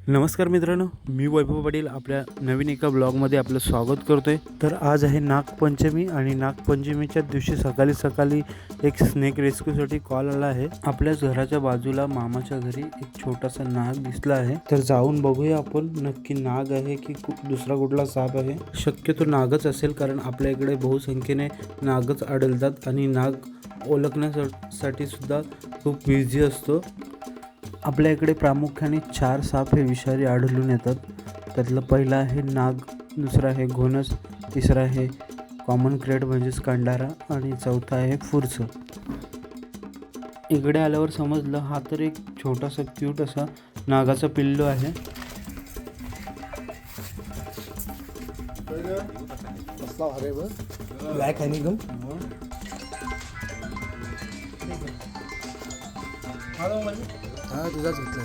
नमस्कार मित्रांनो, मी वैभव पाटील आपल्या नवीन एका ब्लॉगमध्ये आपलं स्वागत करतो आहे. तर आज आहे नागपंचमी आणि नागपंचमीच्या दिवशी सकाळी सकाळी एक स्नेक रेस्क्यूसाठी कॉल आला आहे. आपल्याच घराच्या बाजूला मामाच्या घरी एक छोटासा नाग दिसला आहे. तर जाऊन बघूया आपण नक्की नाग आहे की दुसरा कुठला साप आहे. शक्यतो नागच असेल, कारण आपल्या इकडे बहुसंख्येने नागच आढळतात आणि नाग ओळखण्यासाठी सुद्धा खूप बिझी असतो. आपल्या इकडे प्रामुख्याने 4 साप हे विषारी आढळून येतात. त्यातलं पहिलं आहे नाग, दुसरा आहे घोणस, तिसरा आहे कॉमन क्रेड म्हणजेच कंडारा आणि चौथा आहे फुरस. इकडे आल्यावर समजलं हा तर एक छोटासा क्यूट असा नागाचा पिल्लू आहे. ब्लॅक आहे एकदम. हा तुझाच घेतला.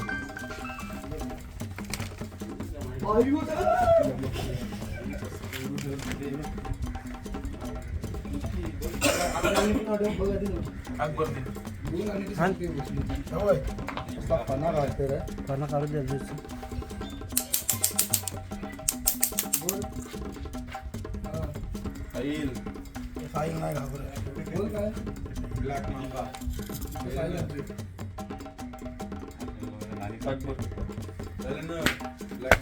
पाना काढून द्यायचं. नाही घाबरत. ब्लॅक मांबा ब्लॅक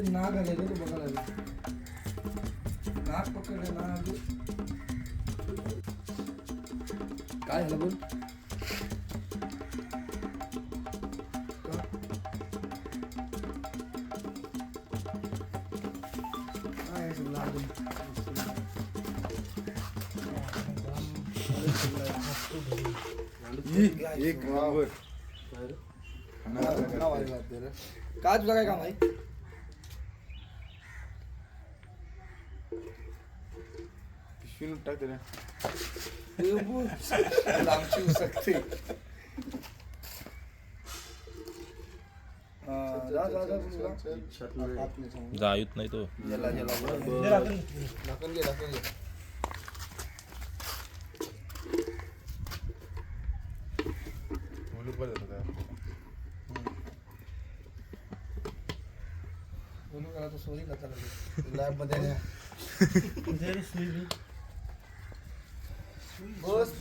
नाग आले तो बघायला. नाग पकडले नाग. काय झालं बोल. एक नंबर. काय तुझं काय काम आहे. पिशवी टाक रे. लांबची सकते. जायूत नाही तो. ढाकून घे. लॅब मध्ये बस